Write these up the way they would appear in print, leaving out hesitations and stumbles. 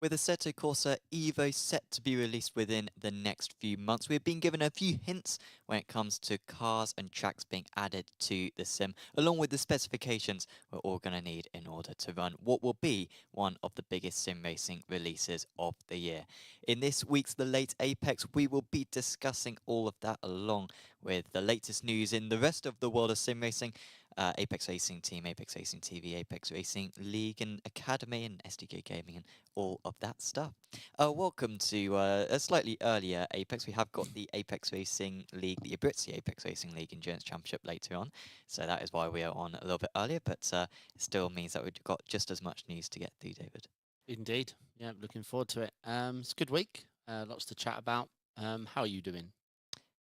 With Assetto Corsa Evo set to be released within the next few months, we've been given a few hints when it comes to cars and tracks being added to the sim, along with the specifications we're all going to need in order to run what will be one of the biggest sim racing releases of the year. In this week's The Late Apex, we will be discussing all of that along with the latest news in the rest of the world of sim racing, Apex Racing Team, Apex Racing TV, Apex Racing League and Academy and SDK Gaming and all of that stuff. Welcome to a slightly earlier Apex. We have got the Apex Racing League, the Abruzzi Apex Racing League Endurance Championship later on. So that is why we are on a little bit earlier, but it still means that we've got just as much news to get through, David. Indeed. Yeah, looking forward to it. It's a good week. Lots to chat about. How are you doing?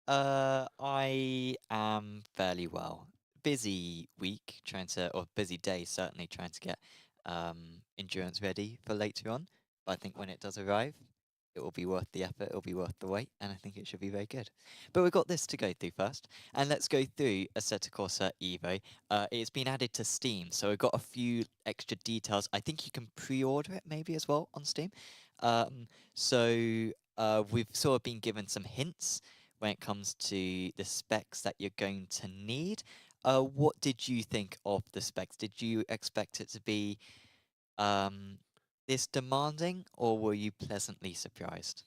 I am fairly well. Busy week, or busy day, certainly trying to get endurance ready for later on. But I think when it does arrive, it will be worth the effort, it'll be worth the wait, and I think it should be very good. But we've got this to go through first, and let's go through Assetto Corsa Evo. It's been added to Steam, so we've got a few extra details. I think you can pre-order it maybe as well on Steam. We've sort of been given some hints when it comes to the specs that you're going to need. What did you think of the specs? Did you expect it to be this demanding, or were you pleasantly surprised?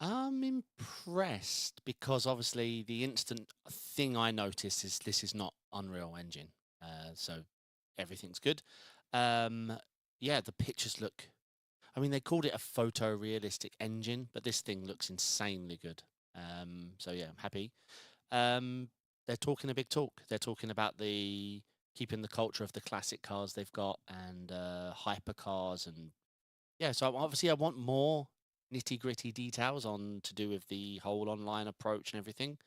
I'm impressed because obviously the instant thing I noticed is this is not Unreal Engine. So everything's good. Yeah, the pictures look... I mean, they called it a photorealistic engine, but this thing looks insanely good. So yeah, I'm happy. They're talking a big talk. They're talking about keeping the culture of the classic cars they've got and hyper cars, and yeah. So obviously, I want more nitty-gritty details on to do with the whole online approach and everything.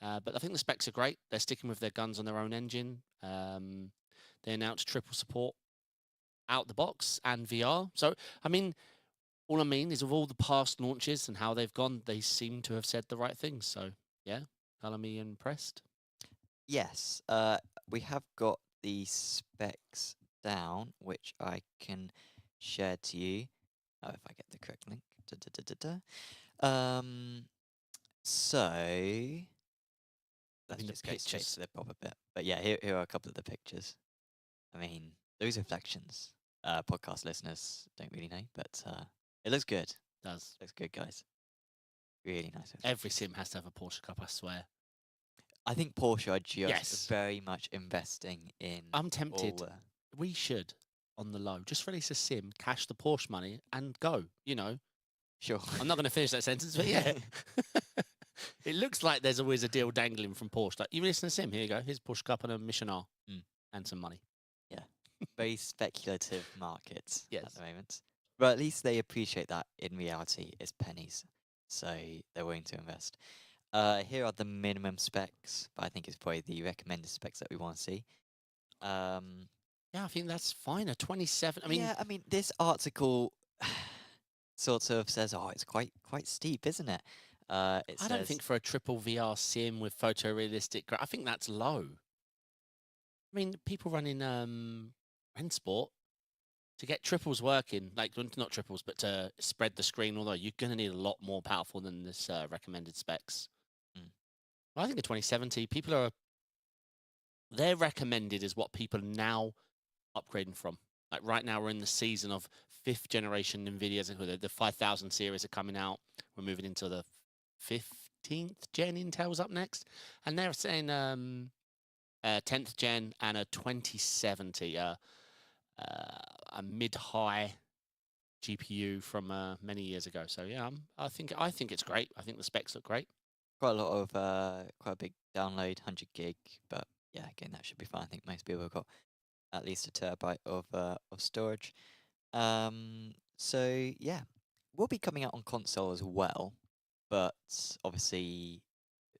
But I think the specs are great. They're sticking with their guns on their own engine. They announced triple support out the box and VR. So I mean, all I mean is of all the past launches and how they've gone, they seem to have said the right things. So yeah, colour me impressed. Yes, we have got the specs down, which I can share to you. Oh, if I get the correct link. Da, da, da, da, da. So let's just go straight to the proper bit. But yeah, here are a couple of the pictures. I mean, those reflections, podcast listeners don't really know, but it looks good. Does. Looks good, guys. Really nice. Every sim has to have a Porsche Cup, I swear. I think Porsche are just Yes. very much investing in. I'm tempted. We should, on the low, just release a sim, cash the Porsche money, and go. You know. Sure. I'm not going to finish that sentence, but yeah. It looks like there's always a deal dangling from Porsche. Like, you listen to sim, here you go. Here's Porsche Cup and a Mission R. And some money. Yeah. Very speculative markets Yes. at the moment. But at least they appreciate that in reality it's pennies. So they're willing to invest. Here are the minimum specs, but I think it's probably the recommended specs that we want to see. Yeah, I think that's fine. A 27. I mean, yeah, I mean, this article sort of says, "Oh, it's quite steep, isn't it?" I don't think for a triple VR sim with photorealistic, I think that's low. I mean, people running Sport to get triples working, like not triples, but to spread the screen. Although you're going to need a lot more powerful than this recommended specs. Well, I think the 2070 people are. Their recommended is what people are now upgrading from. Like right now, we're in the season of 5th generation NVIDIA's. The 5000 series are coming out. We're moving into the 15th gen Intel's up next, and they're saying 10th gen and a 2070, a mid-high GPU from many years ago. So yeah, I think it's great. I think the specs look great. Quite a lot of quite a big download, 100 gig, but yeah, again that should be fine. I think most people have got at least a terabyte of storage. So yeah, we'll be coming out on console as well, but obviously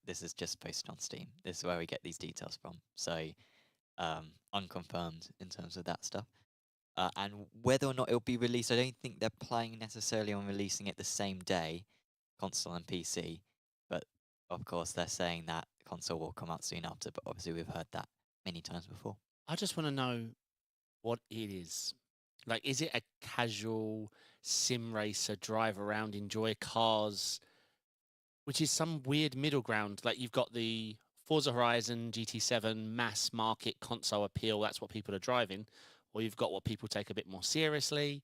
this is just posted on Steam. This is where we get these details from. So unconfirmed in terms of that stuff. And whether or not it'll be released, I don't think they're planning necessarily on releasing it the same day, console and PC. But of course, they're saying that console will come out soon after. But obviously, we've heard that many times before. I just want to know what it is. Like, is it a casual sim racer, drive around, enjoy cars, which is some weird middle ground? Like, you've got the Forza Horizon GT7 mass market console appeal. That's what people are driving. Or you've got what people take a bit more seriously.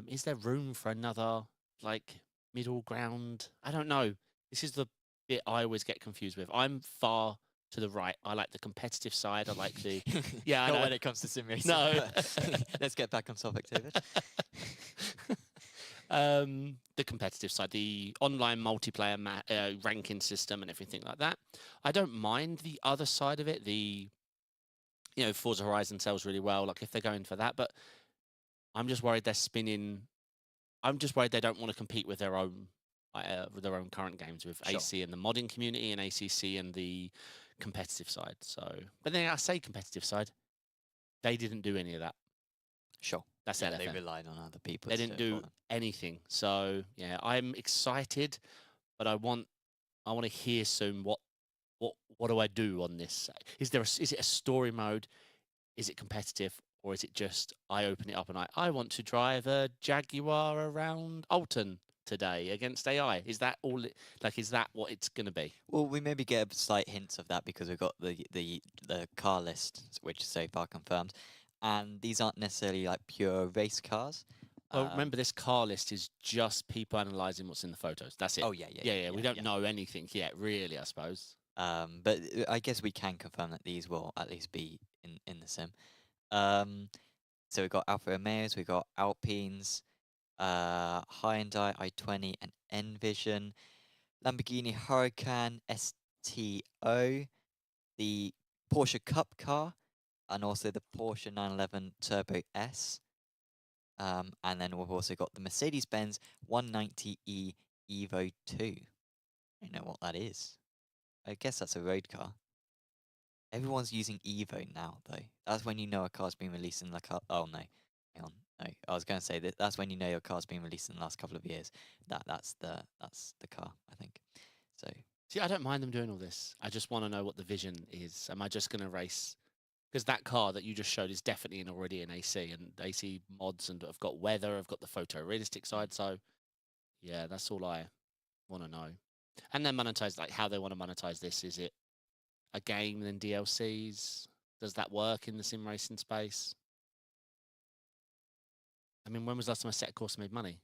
Is there room for another, like, middle ground? I don't know. This is the bit I always get confused with. I'm far to the right. I like the competitive side. I like the... Yeah, I Not know. when it comes to sim racing. No. Let's get back on topic, David. The competitive side, the online multiplayer ranking system and everything like that. I don't mind the other side of it. Forza Horizon sells really well, like if they're going for that, but I'm just worried they're spinning. I'm just worried they don't want to compete with their own current games with Sure. AC and the modding community and ACC and the competitive side. So, but then I say competitive side, they didn't do any of that. Sure. That's Yeah, LFM. they relied on other people. They to didn't do it do for them. anything. So yeah, I'm excited, but I want to hear soon what do I do on this? Is it a story mode? Is it competitive? Or is it just I open it up and I want to drive a Jaguar around Alton today against AI? Is that all? Is that what it's going to be? Well, we maybe get a slight hints of that because we've got the car list, which is so far confirmed, and these aren't necessarily like pure race cars. Well, remember, this car list is just people analysing what's in the photos. That's it. Oh yeah. We don't know anything yet, really, I suppose. But I guess we can confirm that these will at least be in the sim. So we've got Alfa Romeos, we've got Alpines, Hyundai i20 and Envision, Lamborghini Huracan STO, the Porsche Cup car, and also the Porsche 911 Turbo S. And then we've also got the Mercedes-Benz 190e Evo 2. I don't know what that is. I guess that's a road car. Everyone's using Evo now, though. That's when you know a car's been released in like... Oh, no. Hang on. No, I was going to say that that's when you know your car's been released in the last couple of years. That's the car, I think. So... See, I don't mind them doing all this. I just want to know what the vision is. Am I just going to race? Because that car that you just showed is definitely already in AC, and AC mods, and I've got weather, I've got the photorealistic side. So, yeah, that's all I want to know. And then monetize, like how they want to monetize this. Is it a game, then DLCs? Does that work in the sim racing space? I mean, when was the last time Assetto Corsa made money?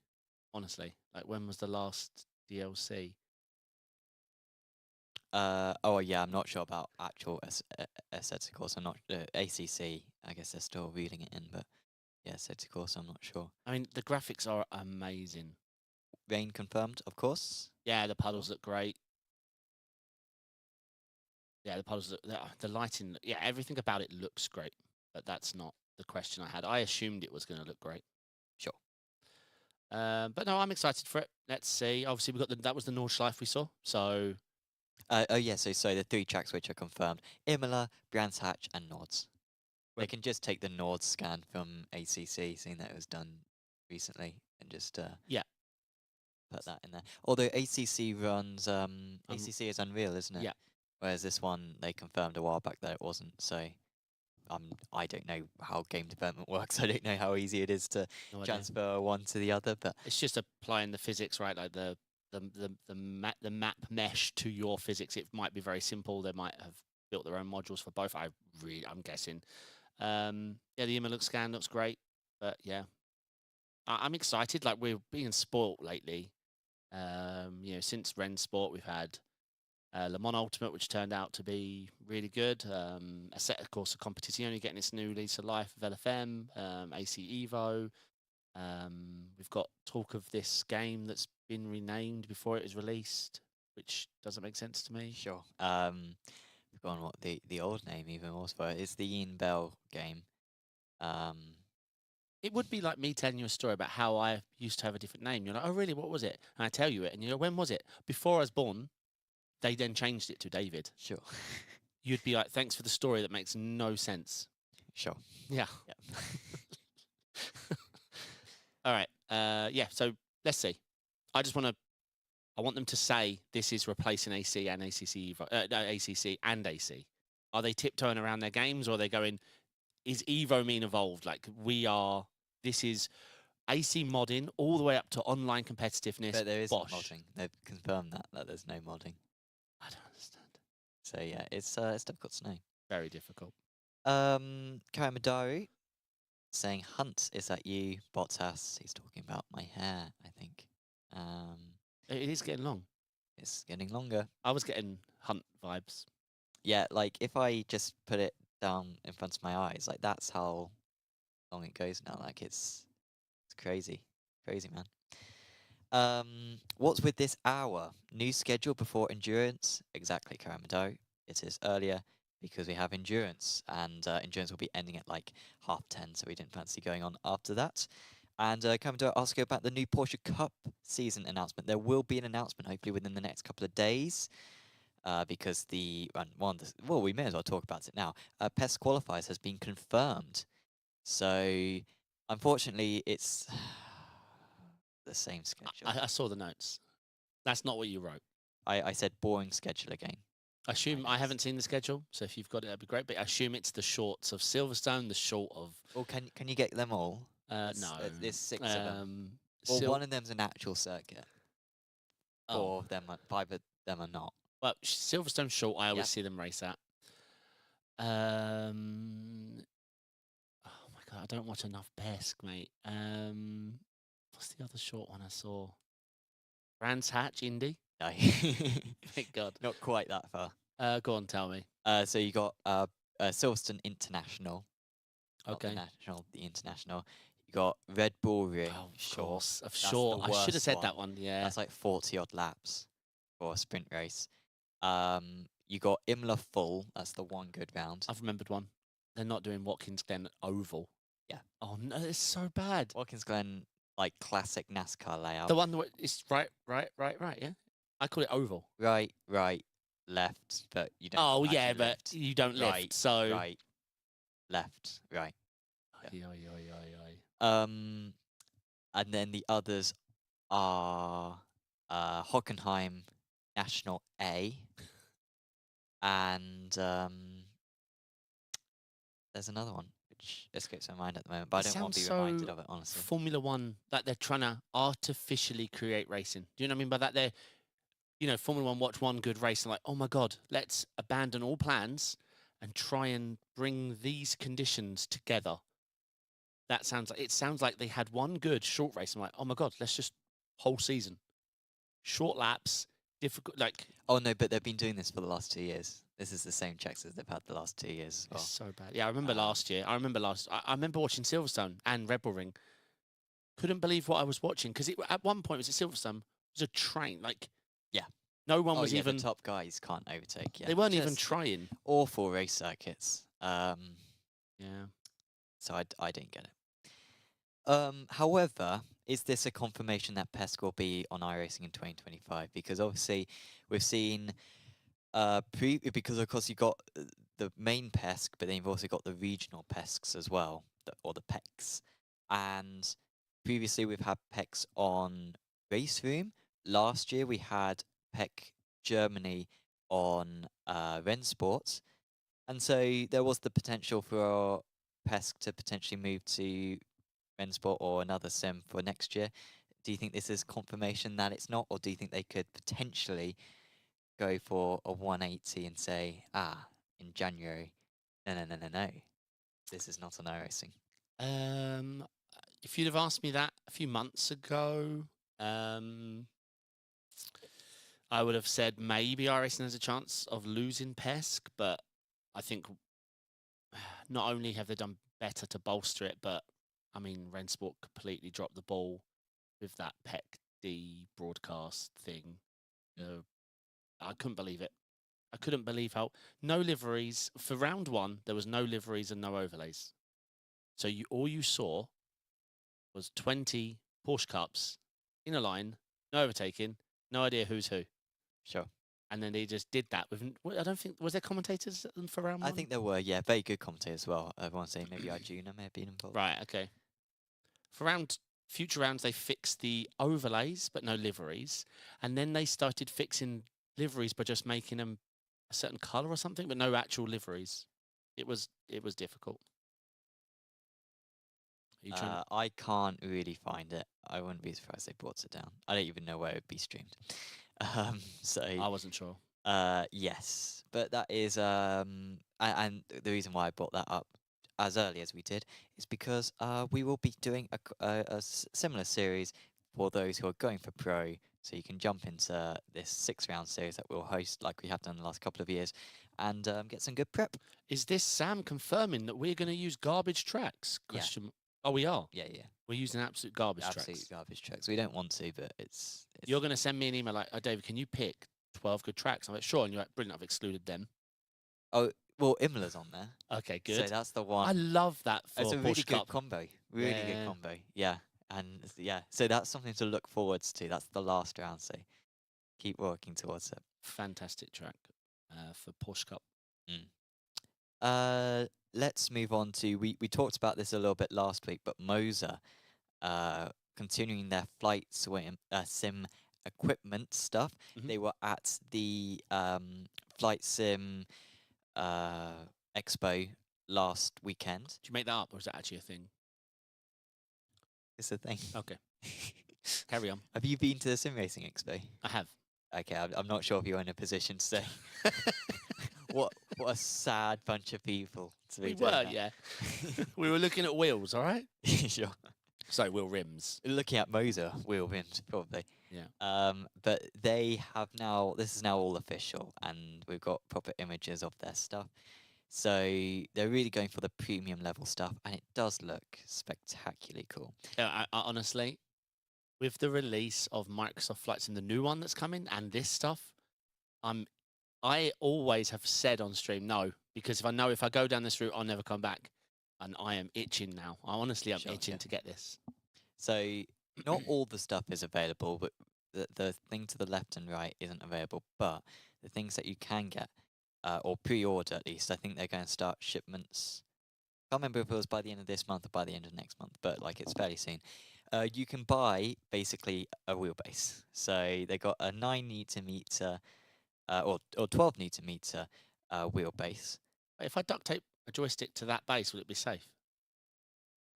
Honestly, like when was the last DLC? Oh yeah, I'm not sure about actual Assetto Corsa. I'm not ACC. I guess they're still reading it in, but yeah, Assetto Corsa, I'm not sure. I mean, the graphics are amazing. Rain confirmed, of course. Yeah, the puddles look great. Yeah, the puddles look, the lighting. Yeah, everything about it looks great. But that's not the question I had. I assumed it was going to look great. Sure. But no, I'm excited for it. Let's see. Obviously, we got that was the Nordschleife we saw. So. Oh yeah, so the 3 tracks which are confirmed: Imola, Brands Hatch, and Nords. They can just take the Nords scan from ACC, seeing that it was done recently, and just yeah, put that in there. Although ACC runs ACC is Unreal, isn't it? Yeah. Whereas this one they confirmed a while back that it wasn't. So I don't know how game development works. I don't know how easy it is to transfer one to the other, but it's just applying the physics, right? Like the map mesh to your physics. It might be very simple. They might have built their own modules for both. I'm guessing. Yeah, the Imola scan looks great, but yeah, I'm excited. Like, we're being spoilt lately. Since Ren Sport, we've had Le Mans Ultimate, which turned out to be really good. Assetto Corsa Competizione getting its new lease of life with LFM, AC Evo. We've got talk of this game that's been renamed before it was released, which doesn't make sense to me. sure. We've gone what the old name even was for it. It's the Ian Bell game. It would be like me telling you a story about how I used to have a different name. You're like, oh really? What was it? And I tell you it, and you know, when was it? Before I was born. They then changed it to David. Sure. You'd be like, thanks for the story that makes no sense. Sure. Yeah. Yep. All right. Yeah. So let's see. I want them to say this is replacing AC and ACC, ACC and AC. Are they tiptoeing around their games, or are they going? Is Evo mean evolved? Like, This is AC modding all the way up to online competitiveness. But there isn't Bosh. modding. They've confirmed that there's no modding. I don't understand. So yeah, it's difficult to know. Very difficult. Karamadaru saying, Hunt, is that you? Bottas, he's talking about my hair, I think. It is getting long. It's getting longer. I was getting Hunt vibes. Yeah, like if I just put it down in front of my eyes, like that's how long it goes now. Like it's crazy. Crazy, man. What's with this hour? New schedule before endurance? Exactly, Karamado. It is earlier because we have endurance, and endurance will be ending at like 10:30, so we didn't fancy going on after that. And Karamado asked you about the new Porsche Cup season announcement. There will be an announcement, hopefully, within the next couple of days. Because we may as well talk about it now. PESC Qualifiers has been confirmed. So, unfortunately, it's the same schedule. I saw the notes. That's not what you wrote. I said boring schedule again. I assume I haven't seen the schedule, so if you've got it, that'd be great. But I assume it's the shorts of Silverstone, the short of. Well, can you get them all? No. There's 6 of them. Well, one of them's an actual circuit. 4 of them, 5 of them are not. Well, Silverstone short, I always Yeah. see them race at. Oh my god, I don't watch enough PESC, mate. What's the other short one I saw? Brands Hatch, Indy. No. Thank God. Not quite that far. Go on, tell me. So you got Silverstone International. Okay. Not the national, the international. You got Red Bull Ring. Oh, of short. course. Of That's short. the I should have worst said one. that one. Yeah. That's like 40 odd laps for a sprint race. You got Imola Full. That's the one good round. I've remembered one. They're not doing Watkins Glen Oval. Yeah. Oh no, it's so bad. Watkins Glen, like classic NASCAR layout. The one where it's right. Yeah. I call it oval. Right, left, but you don't. Oh actually yeah, but lift. you don't lift. Right, So. right, left, right. Yeah. Oi. And then the others are Hockenheim National A, and there's another one which escapes my mind at the moment, but I don't want to be reminded of it, honestly. Formula One, that they're trying to artificially create racing. Do you know what I mean by that? They're, Formula One watch one good race and like, oh my God, let's abandon all plans and try and bring these conditions together. It sounds like they had one good short race. I'm like, oh my God, let's just whole season. Short laps, difficult, like. Oh no, but they've been doing this for the last 2 years. This is the same checks as they've had the last 2 years. It's so bad. Yeah, I remember last year. I remember watching Silverstone and Red Bull Ring. Couldn't believe what I was watching because at one point it was at Silverstone. It was a train. Like, yeah, no one was even. The top guys can't overtake. Yeah, they weren't even trying. Awful race circuits. Yeah. So I didn't get it. However, is this a confirmation that PESC will be on iRacing in 2025? Because obviously we've seen because of course you've got the main PESC, but then you've also got the regional PESCs as well, or the PECs. And previously we've had PECs on Race Room. Last year we had PEC Germany on Rennsport. And so there was the potential for PESC to potentially move to Rennsport or another sim for next year. Do you think this is confirmation that it's not, or do you think they could potentially go for a 180 and say, in January, no, this is not an iRacing? If you'd have asked me that a few months ago, I would have said maybe iRacing has a chance of losing PESC, but I think not only have they done better to bolster it, but I mean, Rennsport completely dropped the ball with that PEC-D broadcast thing. I couldn't believe it. I couldn't believe how no liveries for round one. There was no liveries and no overlays. So all you saw was 20 Porsche Cups in a line, no overtaking, no idea who's who. Sure. And then they just did that with. I don't think was there commentators for round one. I think there were, yeah, very good commentators as well. I want to say maybe Arjuna may have been involved. Right. Okay. For future rounds, they fixed the overlays but no liveries, and then they started fixing liveries by just making them a certain color or something, but no actual liveries. It was difficult. you trying I can't really find it. I wouldn't be surprised they brought it down. I don't even know where it would be streamed. So I wasn't sure. yes, but that is and the reason why I brought that up as early as we did is because we will be doing a similar series for those who are going for pro. So you can jump into this 6-round series that we'll host like we have done the last couple of years, and get some good prep. Is this Sam confirming that we're going to use garbage tracks? Yeah. Oh, we are. Yeah, yeah, We're using absolute garbage absolute tracks. garbage tracks. We don't want to, but it's You're going to send me an email like, "Oh, David, can you pick 12 good tracks?" I'm like, "Sure," and you're like, "Brilliant, I've excluded them." Oh well, Imola's on there. Okay, good. So that's the one. I love that for It's a Porsche really good Cup. combo. Really good combo. Yeah. And yeah, so that's something to look forwards to. That's the last round, so keep working towards it. Fantastic track for Porsche Cup. Let's move on to we talked about this a little bit last week, but MOZA continuing their flight sim equipment stuff. They were at the flight sim expo last weekend. Did you make that up, or is that actually a thing? It's a thing. Okay. Carry on. Have you been to the sim racing expo? I have. Okay, I'm not sure if you're in a position to say. What a sad bunch of people to be We doing were, that. yeah. We were looking at wheels, all right? Sure. Sorry, wheel rims. Looking at MOZA wheel rims, probably. Yeah. But they have now, this is now all official, and we've got proper images of their stuff. So they're really going for the premium level stuff, and it does look spectacularly cool. I honestly, with the release of Microsoft Flight Sim, the new one that's coming, and this stuff, I always have said on stream no, because if I go down this route, I'll never come back. And I am itching now. I honestly am itching to get this. So not all the stuff is available, but the thing to the left and right isn't available. But the things that you can get, or pre-order at least, I think they're going to start shipments. Can't remember if it was by the end of this month or by the end of next month, but like it's fairly soon. You can buy basically a wheelbase. So they got a 9 Nm or 12 Nm wheelbase. If I duct tape a joystick to that base, will it be safe?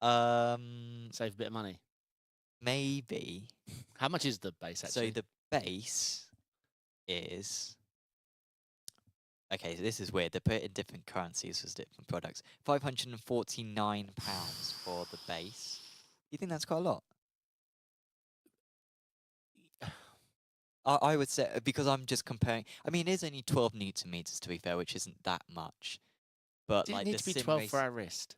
Save a bit of money. Maybe. How much is the base actually? So the base is. Okay, so this is weird. They put it in different currencies for different products. £549 for the base. You think that's quite a lot? I would say, because I'm just comparing. I mean, it is only 12 Nm to be fair, which isn't that much. But Did like it need to be 12 for our wrist?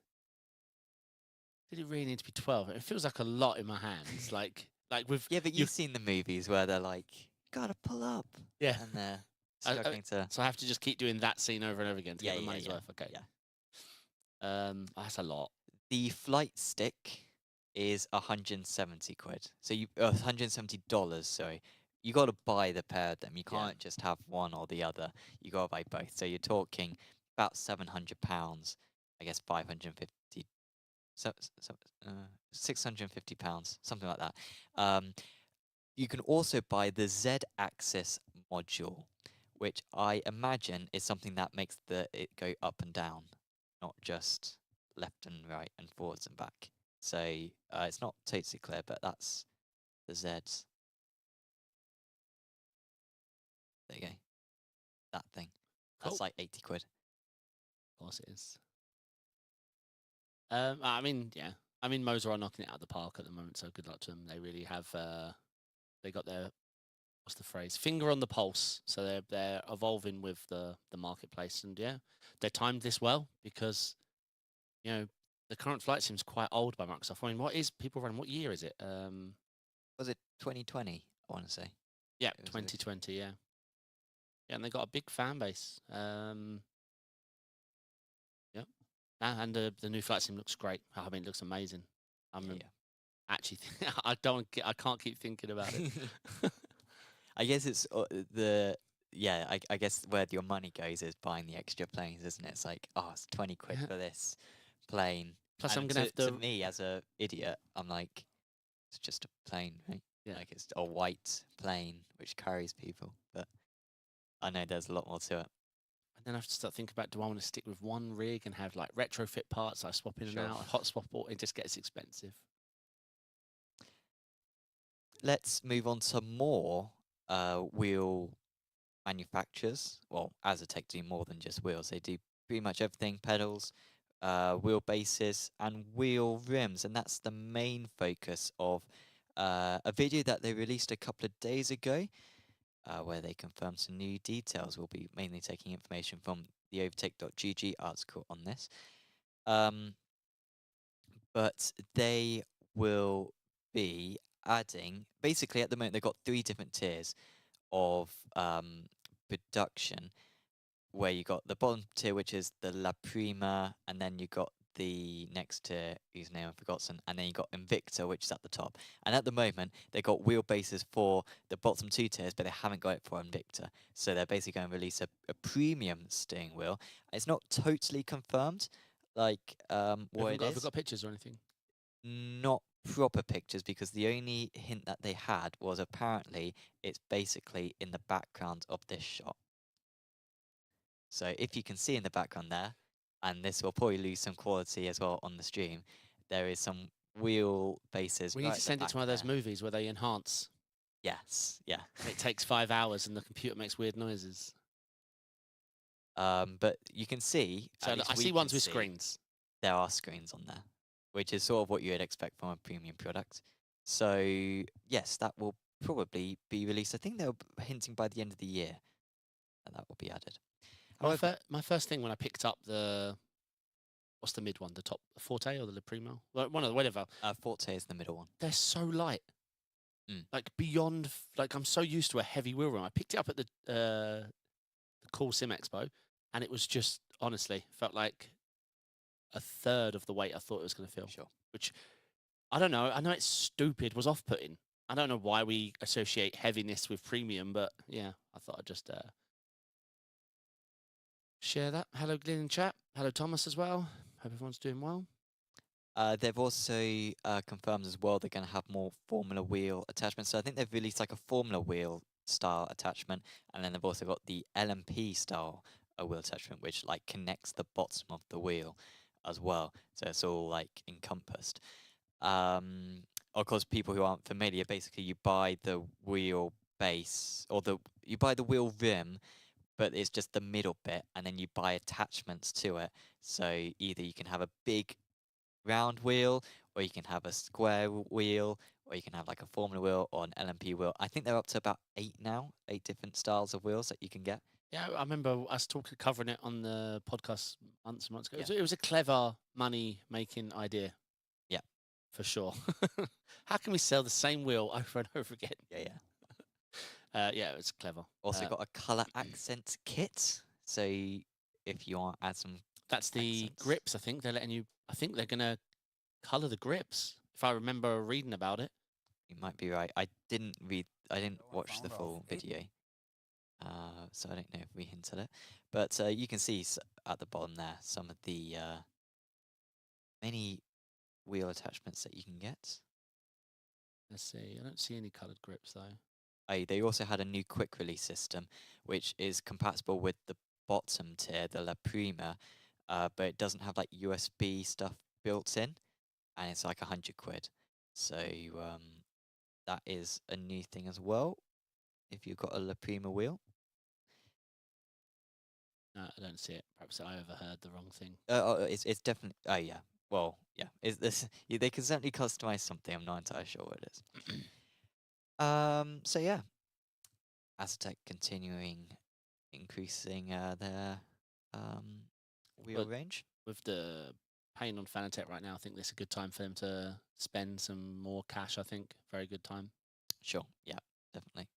Did it really need to be 12? It feels like a lot in my hands. like with yeah, but you've seen the movies where they're like, gotta pull up. Yeah. And they're struggling to. So I have to just keep doing that scene over and over again to get the money's worth. Okay. Yeah. That's a lot. The flight stick is 170 quid. So you $170. Sorry, you got to buy the pair of them. You can't just have one or the other. You got to buy both. So you're talking about £700. I guess 550. £650, something like that. You can also buy the Z-axis module, which I imagine is something that makes it go up and down, not just left and right and forwards and back. So it's not totally clear, but that's the Z's. There you go. That thing. That's like 80 quid. Of course it is. I mean, yeah. I mean, MOZA are knocking it out of the park at the moment, so good luck to them. They really have. They got their, what's the phrase? Finger on the pulse. So they're evolving with the marketplace, and yeah, they timed this well because, you know, the current flight sim's quite old by Microsoft. I mean, what is people running? What year is it? Was it 2020? I want to say. Yeah, 2020. Yeah. Yeah, and they got a big fan base. Yeah. And the new flight sim looks great. I mean, it looks amazing. Actually, I can't keep thinking about it. I guess it's I guess where your money goes is buying the extra planes, isn't it? It's like, oh, it's 20 quid for this plane. Plus, and I'm gonna have to. To me, as a idiot, I'm like, it's just a plane, right? Yeah. Like it's a white plane which carries people, but I know there's a lot more to it. And then I have to start thinking about, do I want to stick with one rig and have like retrofit parts I swap in Sure. and out, hot swap, or it just gets expensive. Let's move on to more wheel manufacturers. Well, Asetek do more than just wheels. They do pretty much everything: pedals, wheel bases, and wheel rims. And that's the main focus of a video that they released a couple of days ago, where they confirmed some new details. We'll be mainly taking information from the overtake.gg article on this. But they will be adding, basically at the moment they've got 3 different tiers of production, where you got the bottom tier, which is the La Prima, and then you got the next tier, whose name I've forgotten, and then you got Invicta, which is at the top. And at the moment, they got wheelbases for the bottom 2 tiers, but they haven't got it for Invicta. So they're basically going to release a premium steering wheel. It's not totally confirmed, like what it Have we is. got pictures or anything? Not proper pictures, because the only hint that they had was apparently it's basically in the background of this shot. So if you can see in the background there, and this will probably lose some quality as well on the stream, there is some wheel bases. We need to send it to one of those movies where they enhance. Yes, yeah. It takes 5 hours and the computer makes weird noises. But you can see. So I see ones with screens. There are screens on there, which is sort of what you would expect from a premium product. So yes, that will probably be released. I think they're hinting by the end of the year that will be added. My first thing when I picked up what's the mid one, the top Forte or the La Primo? One of the whatever. Forte is the middle one. They're so light. Mm. Like beyond, like I'm so used to a heavy wheel rim. I picked it up at the Cool Sim Expo, and it was just honestly felt like a third of the weight I thought it was going to feel. Sure. Which I don't know. I know it's stupid. Was off-putting. I don't know why we associate heaviness with premium, but yeah, I thought I'd just share that. Hello, Glyn in chat. Hello, Thomas as well. Hope everyone's doing well. They've also confirmed as well they're going to have more Formula wheel attachments. So I think they've released like a Formula wheel style attachment, and then they've also got the LMP style wheel attachment, which like connects the bottom of the wheel as well. So it's all like encompassed. Of course, people who aren't familiar, basically you buy the wheel base, or you buy the wheel rim, but it's just the middle bit, and then you buy attachments to it. So either you can have a big round wheel, or you can have a square wheel, or you can have like a Formula wheel or an LMP wheel. I think they're up to about 8 now, 8 different styles of wheels that you can get. Yeah, I remember us covering it on the podcast months and months ago. Yeah. It was a clever money-making idea. Yeah. For sure. How can we sell the same wheel over and over again? Yeah. Yeah, it was clever. Also got a colour accent kit. So if you want to add some... That's the accents. Grips, I think. They're letting you... I think they're going to colour the grips, if I remember reading about it. You might be right. I didn't watch the full video. So I don't know if we hinted it. But you can see at the bottom there some of the many wheel attachments that you can get. Let's see. I don't see any coloured grips, though. They also had a new quick release system, which is compatible with the bottom tier, the La Prima, but it doesn't have like USB stuff built in, and it's like £100. So that is a new thing as well, if you've got a La Prima wheel. No, I don't see it. Perhaps I overheard the wrong thing. It's definitely... Oh, yeah. Well, yeah. They can certainly customize something. I'm not entirely sure what it is. So yeah, Assetto continuing increasing their wheel range. With the pain on Fanatec right now, I think this is a good time for them to spend some more cash. I think very good time. Sure, yeah, definitely.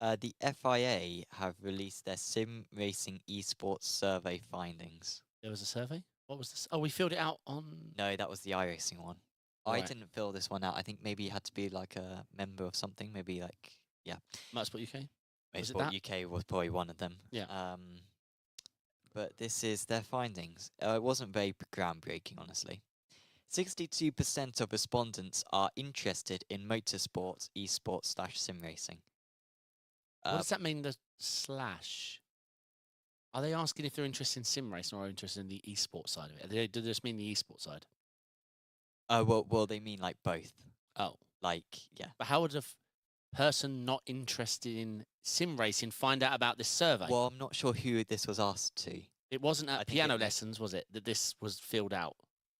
The FIA have released their sim racing esports survey findings. There was a survey? What was this? Oh, we filled it out on... No, that was the iRacing one. Right. I didn't fill this one out. I think maybe you had to be like a member of something. Maybe like, yeah. Motorsport UK? Motorsport UK was probably one of them. Yeah. But this is their findings. It wasn't very groundbreaking, honestly. 62% of respondents are interested in motorsports, esports / sim racing. What does that mean, the slash? Are they asking if they're interested in sim racing or interested in the esports side of it? Do they just mean the esports side? Well, they mean like both. Oh, Like, yeah. but how would a person not interested in sim racing find out about this survey? Well, I'm not sure who this was asked to. It wasn't I at think piano lessons, was it, that this was filled out?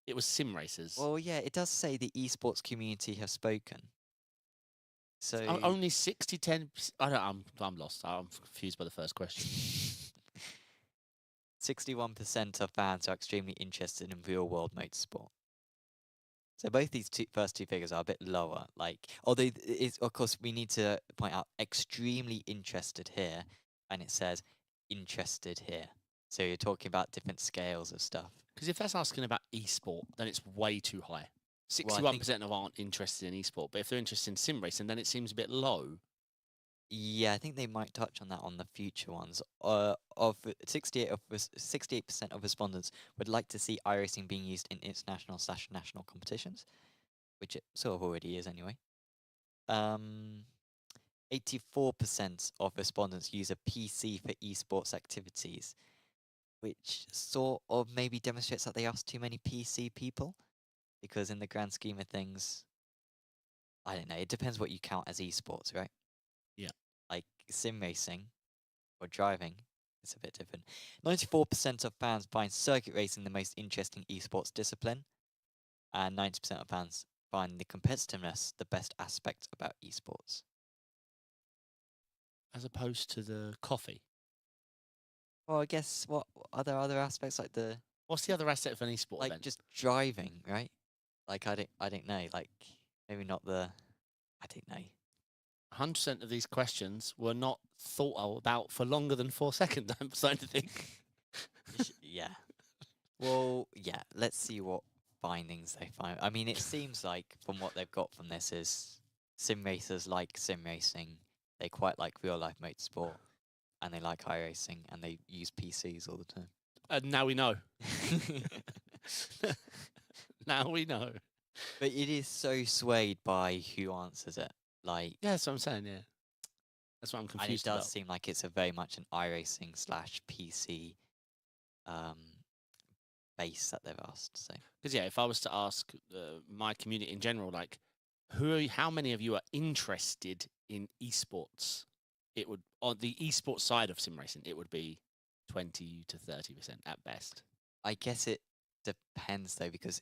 It was sim racers. Well, yeah, it does say the esports community have spoken. So Only 60-10. I don't. I'm lost. I'm confused by the first question. 61% of fans are extremely interested in real-world motorsport. So both these first two figures are a bit lower. Like, although it's, of course, we need to point out extremely interested here, and it says interested here. So you're talking about different scales of stuff. Because if that's asking about esport, then it's way too high. 61% of aren't interested in esport, but if they're interested in sim racing, then it seems a bit low. Yeah, I think they might touch on that on the future ones. Of 68% of respondents would like to see iRacing being used in international/national competitions, which it sort of already is anyway. 84% of respondents use a PC for esports activities, which sort of maybe demonstrates that they ask too many PC people, because in the grand scheme of things, I don't know, it depends what you count as esports, right? Yeah. Like sim racing or driving, it's a bit different. 94% of fans find circuit racing the most interesting esports discipline, and 90% of fans find the competitiveness the best aspect about esports. As opposed to the coffee. Well, I guess what are there other aspects like the What's the other asset of an esport like event? just driving, right? Like I don't know, like maybe not the I don't know. 100% of these questions were not thought about for longer than 4 seconds, I'm starting to think. Yeah. Well, yeah, let's see what findings they find. I mean, it seems like from what they've got from this is sim racers like sim racing. They quite like real life motorsport, and they like iRacing, and they use PCs all the time. And now we know. Now we know. But it is so swayed by who answers it. Like, Yeah, that's what I'm saying, yeah. That's what I'm confused and it about. does seem like it's a very much an iRacing/PC base that they've asked. So, Because, yeah, if I was to ask my community in general, like, how many of you are interested in esports? It would, on the esports side of sim racing, it would be 20 to 30% at best. I guess it depends though, because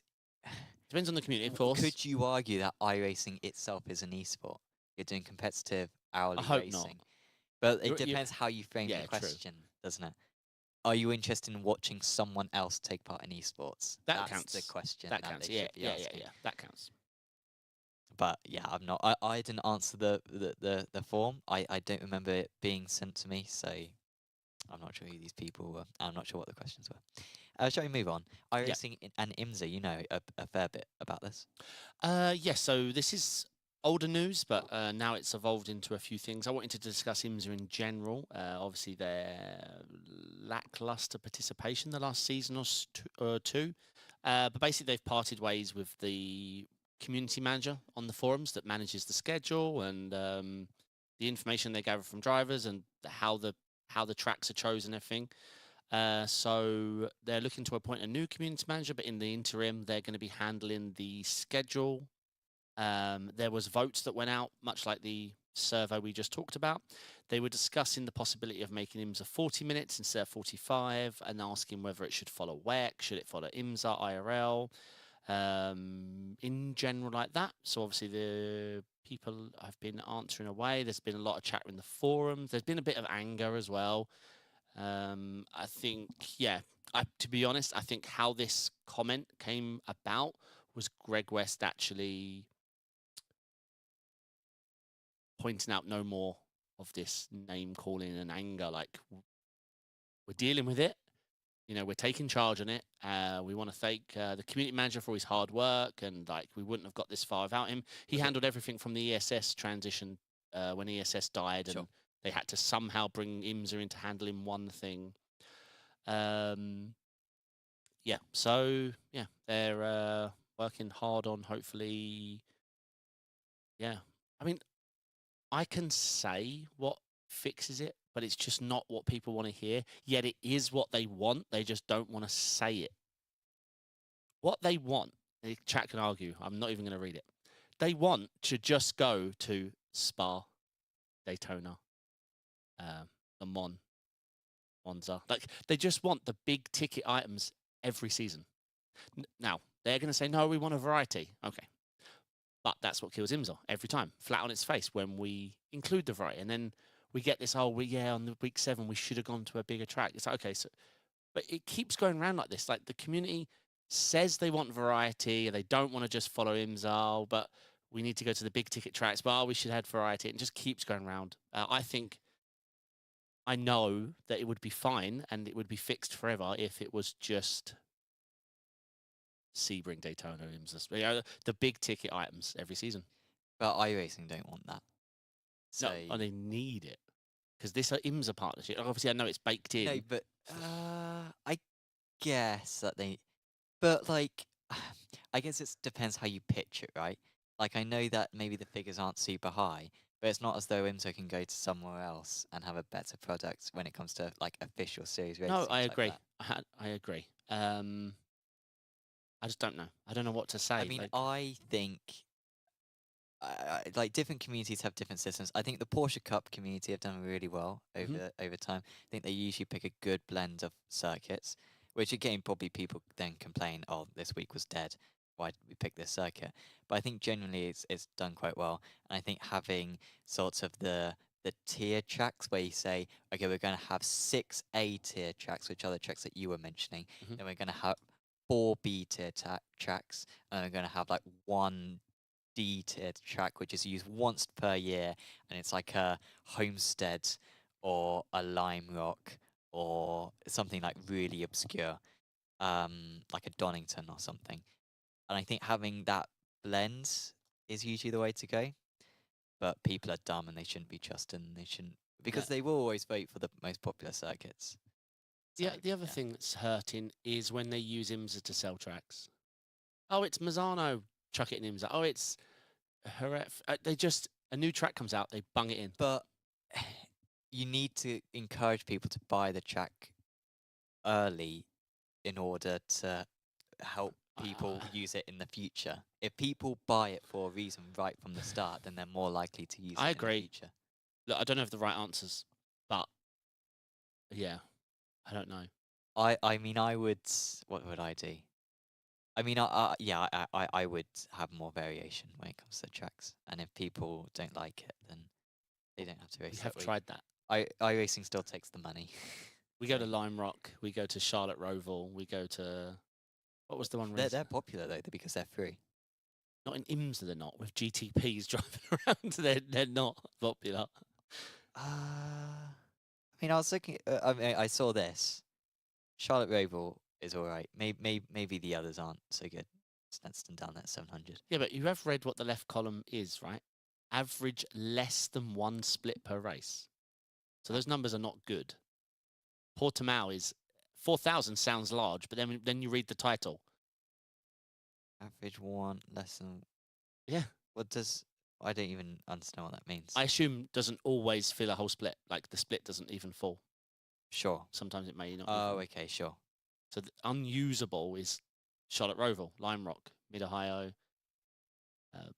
Depends on the community, of course. could you argue that iRacing itself is an esport? You're doing competitive hourly I hope racing. not. But it depends how you frame yeah, the true. question, doesn't it? Are you interested in watching someone else take part in esports? That's counts. The question That counts. they Yeah, should be yeah, asking. yeah. That counts. But yeah, I'm not. I didn't answer the form. I don't remember it being sent to me, so I'm not sure who these people were. I'm not sure what the questions were. Shall we move on? iRacing and IMSA, you know a fair bit about this. Yes, so this is older news, but now it's evolved into a few things. I wanted to discuss IMSA in general. Obviously, their lackluster participation the last season or two. But basically, they've parted ways with the community manager on the forums that manages the schedule and the information they gather from drivers and how the tracks are chosen and everything. So they're looking to appoint a new community manager, but in the interim, they're going to be handling the schedule. There was votes that went out, much like the survey we just talked about. They were discussing the possibility of making IMSA 40 minutes instead of 45 and asking whether it should follow WEC, should it follow IMSA, IRL, in general like that. So obviously the people have been answering away. There's been a lot of chat in the forums. There's been a bit of anger as well. I think, to be honest, I think how this comment came about was Greg West actually pointing out no more of this name calling and anger. Like, we're dealing with it. You know, we're taking charge on it. We want to thank the community manager for his hard work, and like we wouldn't have got this far without him. He handled everything from the ESS transition when ESS died, and they had to somehow bring IMSA into handling one thing. They're working hard on hopefully. Yeah, I mean, I can say what fixes it, but it's just not what people want to hear. Yet it is what they want. They just don't want to say it. What they want, the chat can argue. I'm not even going to read it. They want to just go to Spa, Daytona, Le Mans, Monza. Like, they just want the big ticket items every season. Now, they're going to say, no, we want a variety. Okay. But that's what kills IMSA every time, flat on its face when we include the variety. And then we get this, on the week 7, we should have gone to a bigger track. It's like, okay, so, but it keeps going around like this. Like, the community says they want variety, they don't want to just follow IMSA, but we need to go to the big ticket tracks, but we should have variety. It just keeps going around. I know that it would be fine and it would be fixed forever if it was just Sebring, Daytona, IMSA, the big ticket items every season. But iRacing don't want that. So No, and they need it because this IMSA partnership. Obviously, I know it's baked in. no, but I guess that they. But like, I guess it depends how you pitch it, right? Like, I know that maybe the figures aren't super high, but it's not as though IMSA can go to somewhere else and have a better product when it comes to like official series racing. No, I agree. That. I agree. I just don't know. I don't know what to say. I mean, I think like different communities have different systems. I think the Porsche Cup community have done really well over time. I think they usually pick a good blend of circuits, which again probably people then complain, oh, this week was dead. Why did we pick this circuit? But I think generally it's done quite well. And I think having sorts of the tier tracks where you say, okay, we're going to have 6 A tier tracks, which are the tracks that you were mentioning. Then we're going to have 4 B tier tracks, and we're going to have like 1 D tier track, which is used once per year, and it's like a Homestead or a Lime Rock or something like really obscure, like a Donington or something. And I think having that blend is usually the way to go. But people are dumb and they shouldn't be trusted, and they shouldn't, because they will always vote for the most popular circuits. Yeah, the other thing that's hurting is when they use IMSA to sell tracks. Oh, it's Mazzano, chuck it in IMSA. Oh, it's Jerez. They just, a new track comes out, they bung it in. But you need to encourage people to buy the track early in order to help people use it in the future. If people buy it for a reason right from the start, then they're more likely to use it in the future. Look, I don't have the right answers, but yeah, I don't know. I mean, I would. What would I do? I mean, I would have more variation when it comes to tracks, and if people don't like it, then they don't have to race. We have tried that. iRacing still takes the money. We go to Lime Rock, we go to Charlotte Roval, we go to, what was the one? They're popular though because they're free. Not in IMSA, they're not. With GTPs driving around, they're not popular. I mean, I was looking. I mean, I saw this. Charlotte Roval is all right. Maybe the others aren't so good. Stanston down there 700. Yeah, but you have read what the left column is, right? Average less than 1 split per race. So those numbers are not good. Portimao is 4,000 sounds large, but then you read the title. Average 1 less than. Yeah. What does? I don't even understand what that means. I assume doesn't always fill a whole split. Like the split doesn't even full. Sure. Sometimes it may not. Oh, okay, sure. So the unusable is Charlotte Roval, Lime Rock, Mid Ohio,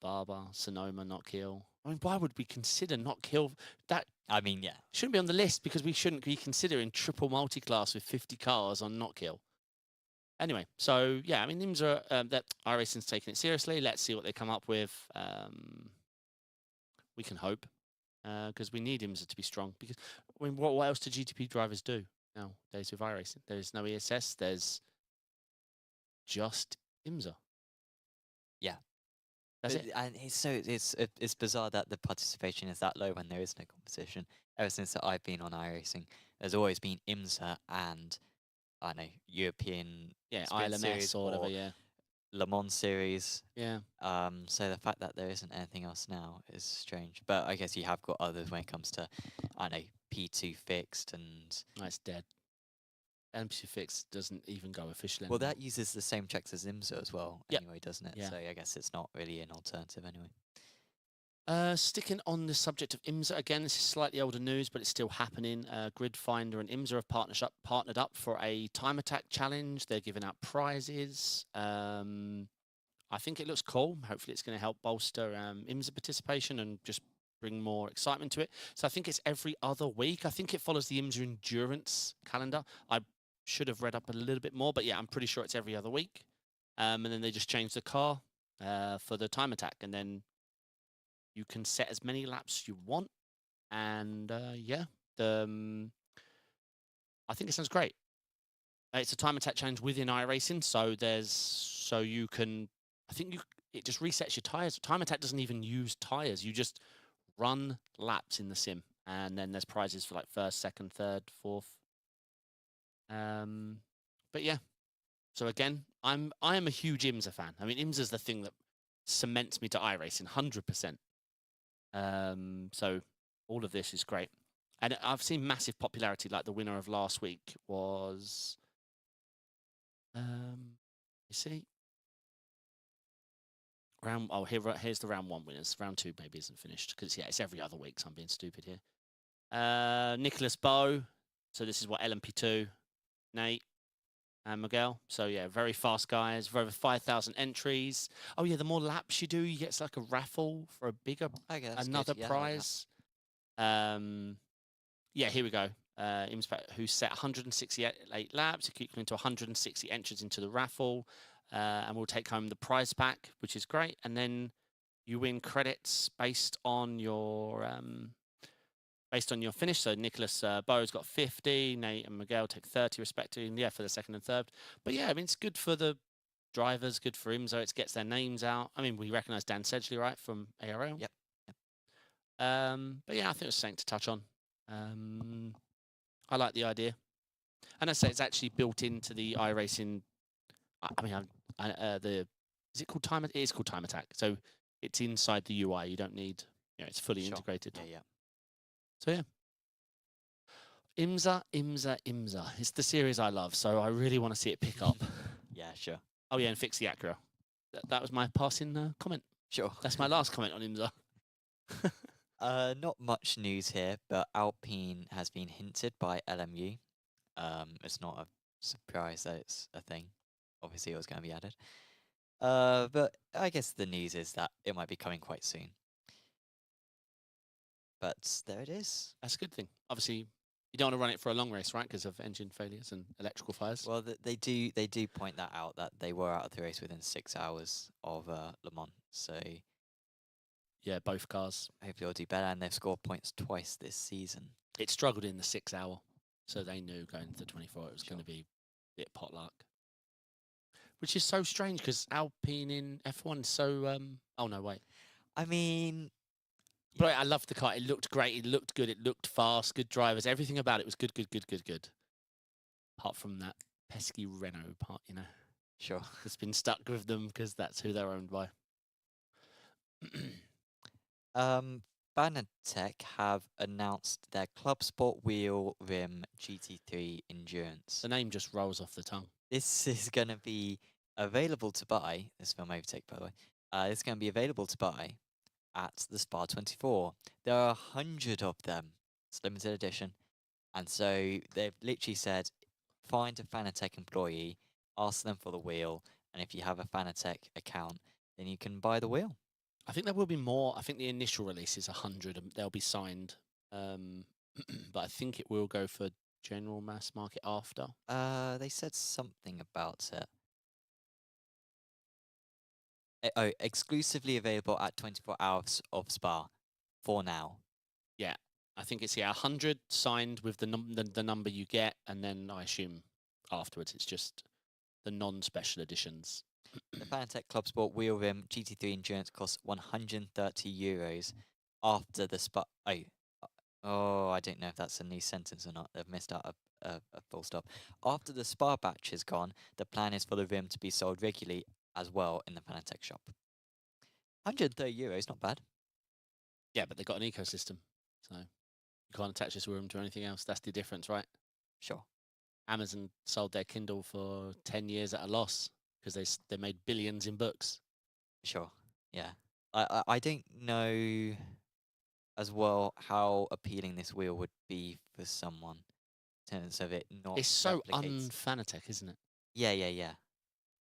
Barber, Sonoma, Knock Hill. I mean, why would we consider Knock Hill? That, I mean, yeah, shouldn't be on the list because we shouldn't be considering triple multi-class with 50 cars on Knock Hill. Anyway, so yeah, I mean, IMSA, that iRacing's taking it seriously. Let's see what they come up with. We can hope, because we need IMSA to be strong. Because I mean, what else do GTP drivers do nowadays with iRacing? There's no ESS. There's just IMSA. Yeah, that's it. And it's bizarre that the participation is that low when there is no competition. Ever since that I've been on iRacing, there's always been IMSA and I don't know, European ILMS or whatever. Yeah. Le Mans series. Yeah. So the fact that there isn't anything else now is strange. But I guess you have got others when it comes to, I don't know, P2 fixed and. No, it's dead. P2 fixed doesn't even go officially. Well, that uses the same checks as IMSA as well, anyway, doesn't it? Yeah. So I guess it's not really an alternative anyway. Sticking on the subject of IMSA again, this is slightly older news, but it's still happening. Gridfinder and IMSA have partnered up for a time attack challenge. They're giving out prizes. I think it looks cool. Hopefully, it's going to help bolster IMSA participation and just bring more excitement to it. So I think it's every other week. I think it follows the IMSA endurance calendar. I should have read up a little bit more, but yeah, I'm pretty sure it's every other week. And then they just change the car for the time attack, and then you can set as many laps you want. And yeah, I think it sounds great. It's a time attack challenge within iRacing, so you can. It just resets your tires. Time attack doesn't even use tires. You just run laps in the sim, and then there's prizes for like first, second, third, fourth. But yeah. So again, I am a huge IMSA fan. I mean, IMSA is the thing that cements me to iRacing, 100%. So all of this is great, and I've seen massive popularity. Like the winner of last week was, you see, here's the round 1 winners. Round 2 maybe isn't finished because yeah, it's every other week. So I'm being stupid here. Nicholas Bowe. So this is what LMP2, Nate, and Miguel. So yeah, very fast guys. For over 5,000 entries. Oh yeah, the more laps you do, you get like a raffle for a bigger another prize. Yeah, here we go. IMSA who set 168 laps, equivalent to 160 entries into the raffle, and we'll take home the prize pack, which is great. And then you win credits based on your finish. So Nicholas Bowe's got 50, Nate and Miguel take 30 respectively, and yeah, for the second and third. But yeah, I mean, it's good for the drivers, good for IMSA. It gets their names out. I mean, we recognise Dan Sedgley, right, from ARL. Yep. But yeah, I think it was something to touch on. I like the idea, and I say it's actually built into the iRacing. I mean, is it called time? It is called Time Attack. So it's inside the UI. You don't need, it's fully integrated. Yeah. So yeah. IMSA. It's the series I love, so I really want to see it pick up. Yeah, sure. Oh yeah, and fix the Acura. That was my passing comment. Sure. That's my last comment on IMSA. Not much news here, but Alpine has been hinted by LMU. It's not a surprise that it's a thing. Obviously, it was going to be added. But I guess the news is that it might be coming quite soon. But there it is. That's a good thing. Obviously, you don't want to run it for a long race, right? Because of engine failures and electrical fires. Well, they do point that out, that they were out of the race within 6 hours of Le Mans. So yeah, both cars. Hopefully, it'll do better, and they've scored points twice this season. It struggled in the 6 hour, so they knew going to the 24 it was going to be a bit potluck. Which is so strange because Alpine in F1 is so. Oh no, wait. I mean, but I loved the car. It looked great. It looked good. It looked fast. Good drivers. Everything about it was good. Apart from that pesky Renault part, Sure. It's been stuck with them because that's who they're owned by. Fanatec have announced their Club Sport Wheel Rim GT3 Endurance. The name just rolls off the tongue. This is going to be available to buy. This film overtake, by the way. It's going to be available to buy at the Spa 24. There are 100 of them. It's limited edition. And so they've literally said, find a Fanatec employee, ask them for the wheel, and if you have a Fanatec account, then you can buy the wheel. I think there will be more. I think the initial release is 100 and they'll be signed. But I think it will go for general mass market after. They said something about it. Exclusively available at 24 hours of Spa for now. Yeah, I think it's 100 signed with the number you get, and then I assume afterwards it's just the non-special editions. The Fanatec Club Sport Wheel Rim GT3 Endurance costs €130 after the Spa. Oh, I don't know if that's a new sentence or not. They've missed out a full stop. After the Spa batch is gone, the plan is for the rim to be sold regularly as well in the Fanatec shop. €130, not bad. Yeah, but they've got an ecosystem, so you can't attach this rim to anything else. That's the difference, right? Sure. Amazon sold their Kindle for 10 years at a loss because they made billions in books. Sure, yeah. I don't know as well how appealing this wheel would be for someone in terms of it not It's so replicates. un-Fanatec, isn't it? Yeah.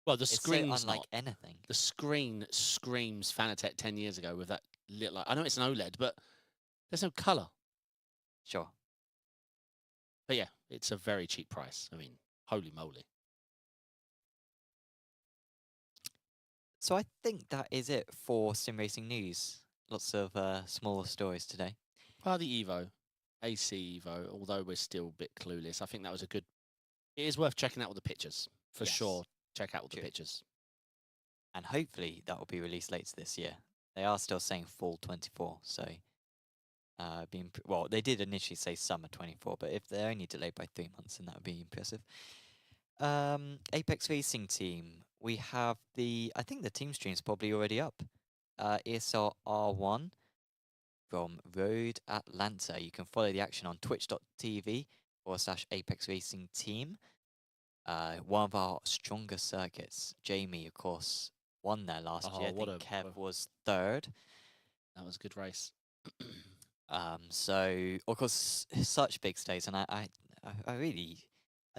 Well, the It's so screen's unlike not. anything. The screen screams Fanatec 10 years ago with that little. I know it's an OLED, but there's no color. Sure. But yeah, it's a very cheap price. I mean, holy moly. So I think that is it for sim racing news. Lots of smaller stories today. Well, the Evo, AC Evo, although we're still a bit clueless, I think that was a good. It is worth checking out all the pictures for Yes. sure. Check out all the True. pictures. And hopefully that will be released later this year. They are still saying fall 24, so well, they did initially say summer 24, but if they're only delayed by 3 months, then that would be impressive. Apex Racing team, we have I think the team stream's probably already up. ESL R1 from Road Atlanta. You can follow the action on twitch.tv/Apex Racing team. One of our stronger circuits. Jamie, of course, won there last year. I think Kev was third. That was a good race. So of course, such big stakes, and I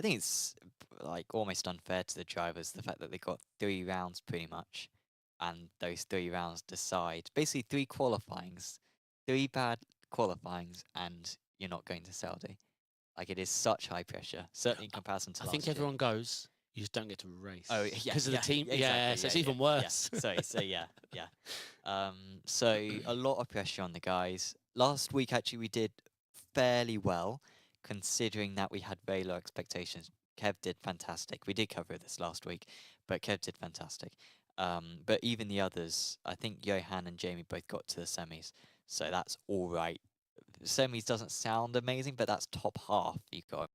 think it's like almost unfair to the drivers the fact that they got 3 rounds pretty much, and those 3 rounds decide basically 3 qualifyings, 3 bad qualifyings, and you're not going to Saudi. Like it is such high pressure, certainly in comparison to I last think year. everyone goes. You just don't get to race. Oh yeah, because of the team. exactly, Yeah, so it's even worse. Yeah. So yeah. So a lot of pressure on the guys. Last week actually we did fairly well, considering that we had very low expectations. Kev did fantastic. We did cover this last week, but Kev did fantastic. But even the others, I think Johan and Jamie both got to the semis, so that's all right. Semis doesn't sound amazing, but that's top half. You got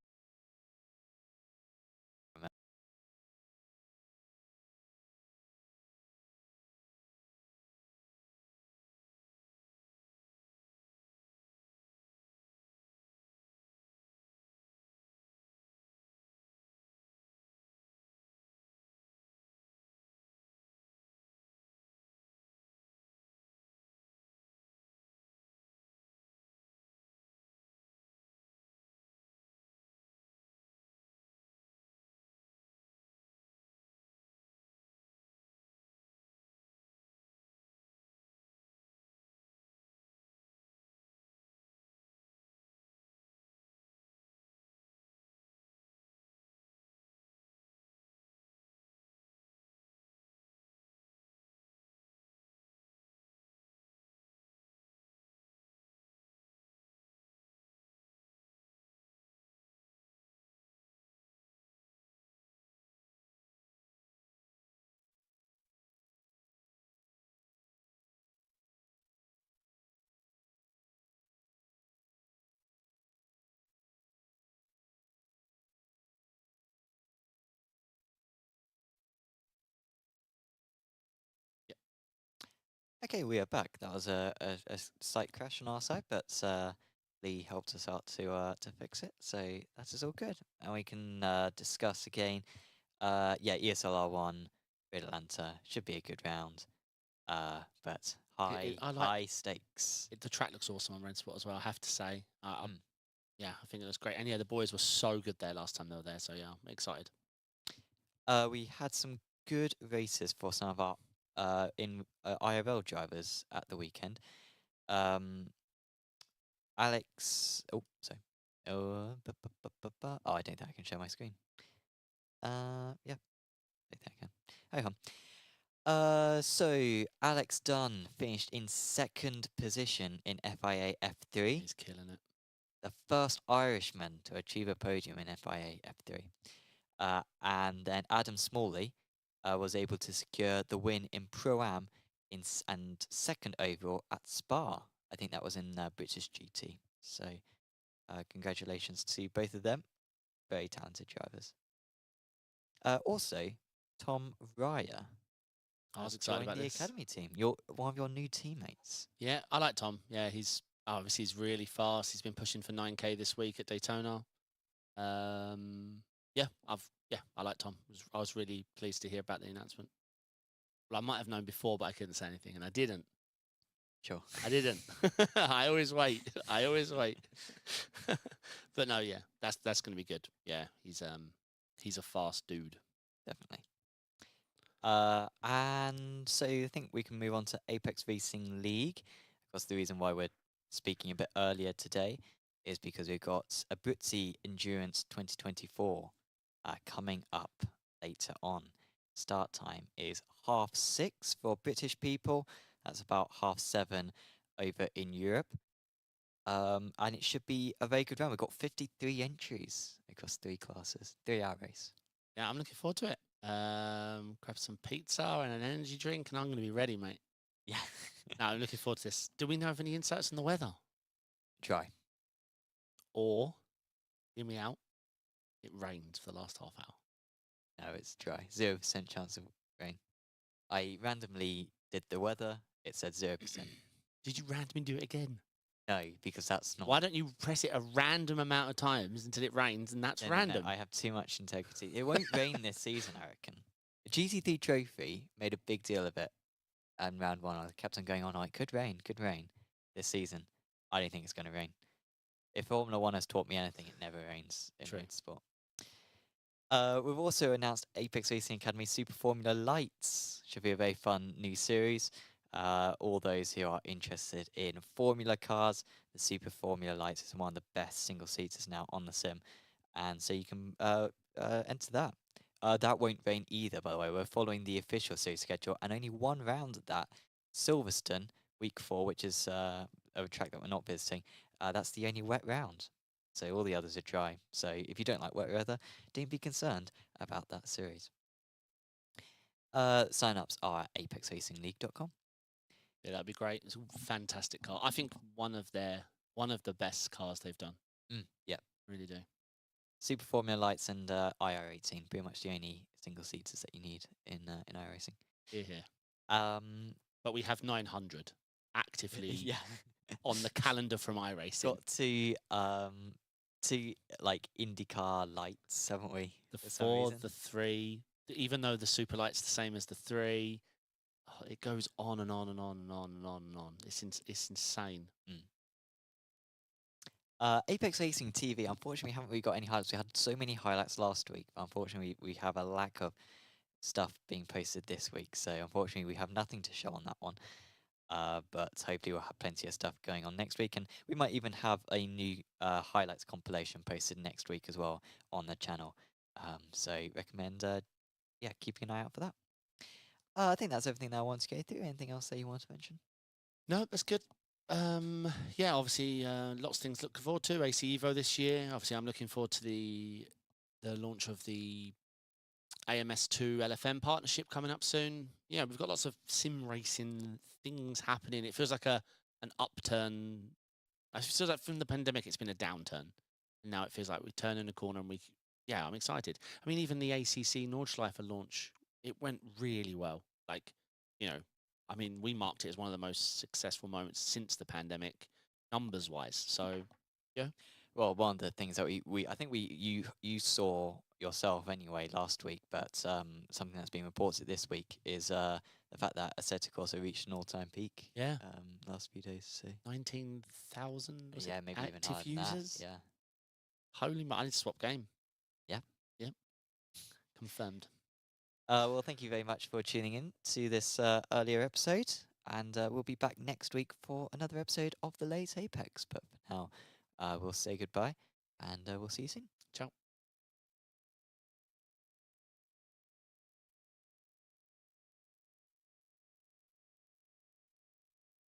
Okay, we are back. That was a slight crash on our side, but Lee helped us out to fix it, so that is all good. And we can discuss again. Yeah, ESLR1, Red Atlanta should be a good round. But high stakes. The track looks awesome on Red Spot as well, I have to say. Mm. Yeah, I think it was great. And yeah, the boys were so good there last time they were there, so yeah, I'm excited. We had some good races for some of our IRL drivers at the weekend. Alex, oh, sorry. Oh, oh, I don't think I can share my screen. Yeah, I think I can. Hang on. So Alex Dunn finished in 2nd position in FIA F3. He's killing it. The first Irishman to achieve a podium in FIA F3. And then Adam Smalley was able to secure the win in Pro-Am and 2nd overall at Spa. I think that was in British GT. So congratulations to both of them. Very talented drivers. Also, Tom Ryer. I was excited about the this. academy team. One of your new teammates. Yeah, I like Tom. Yeah, he's really fast. He's been pushing for 9K this week at Daytona. Yeah, I like Tom. I was really pleased to hear about the announcement. Well, I might have known before, but I couldn't say anything, and I didn't. Sure. I didn't. I always wait. I always wait. But no, yeah, that's going to be good. Yeah, he's a fast dude. Definitely. And so I think we can move on to Apex Racing League. Of course, the reason why we're speaking a bit earlier today is because we've got a Abruzzi Endurance 2024 coming up later on. Start time is 6:30 for British people. That's about 7:30 over in Europe. And it should be a very good round. We've got 53 entries across 3 classes, 3-hour race. Yeah, I'm looking forward to it. Grab some pizza and an energy drink, and I'm going to be ready, mate. Yeah. No, I'm looking forward to this. Do we know of any insights on the weather? Try. Or, hear me out, it rained for the last half hour. No, it's dry. 0% chance of rain. I randomly did the weather. It said 0%. Did you randomly do it again? No, because that's not. Why don't you press it a random amount of times until it rains, and that's No, random? I have too much integrity. It won't rain this season, I reckon. The GT3 trophy made a big deal of it. And round 1, I kept on going on. Oh, it could rain this season. I don't think it's going to rain. If Formula 1 has taught me anything, it never rains in motorsport. We've also announced Apex Racing Academy Super Formula Lights. Should be a very fun new series. All those who are interested in Formula cars, the Super Formula Lights is one of the best single-seaters now on the sim. And so you can enter that. That won't rain either, by the way. We're following the official series schedule, and only one round at that. Silverstone, week 4, which is a track that we're not visiting. That's the only wet round. So all the others are dry. So if you don't like wet weather, don't be concerned about that series. Sign-ups are at apexracingleague.com. Yeah, that'd be great. It's a fantastic car. I think one of the best cars they've done. Yeah. Really do. Super Formula Lights and IR18, pretty much the only single seaters that you need in iRacing. Yeah. But we have 900 actively yeah. on the calendar from iRacing. Got two like IndyCar lights, haven't we? The 4, the 3. Even though the Super Light's the same as the 3, it goes on and on and on and on and on and on. It's insane. Apex Racing TV, unfortunately, we haven't really got any highlights. We had so many highlights last week, but unfortunately, we have a lack of stuff being posted this week. So, unfortunately, we have nothing to show on that one. But hopefully, we'll have plenty of stuff going on next week. And we might even have a new highlights compilation posted next week as well on the channel. So, recommend, keeping an eye out for that. I think that's everything that I want to go through. Anything else that you want to mention? No, that's good. Yeah, obviously, lots of things to look forward to. AC Evo this year. Obviously, I'm looking forward to the launch of the AMS2 LFM partnership coming up soon. Yeah, we've got lots of sim racing things happening. It feels like an upturn. It feels like from the pandemic, it's been a downturn. And now it feels like we're turning a corner, and I'm excited. I mean, even the ACC Nordschleife launch, it went really well. Like, I mean, we marked it as one of the most successful moments since the pandemic, numbers-wise. So, yeah. Well, one of the things that I think you saw yourself anyway last week, but something that's been reported this week is the fact that Assetto also reached an all-time peak. Yeah. Last few days. So 19,000. Yeah, maybe even active higher than users. that. Yeah. Holy, I need to swap game. Yeah. Yep. Confirmed. Well, thank you very much for tuning in to this earlier episode, and we'll be back next week for another episode of the Late Apex. But for now, we'll say goodbye, and we'll see you soon. Ciao.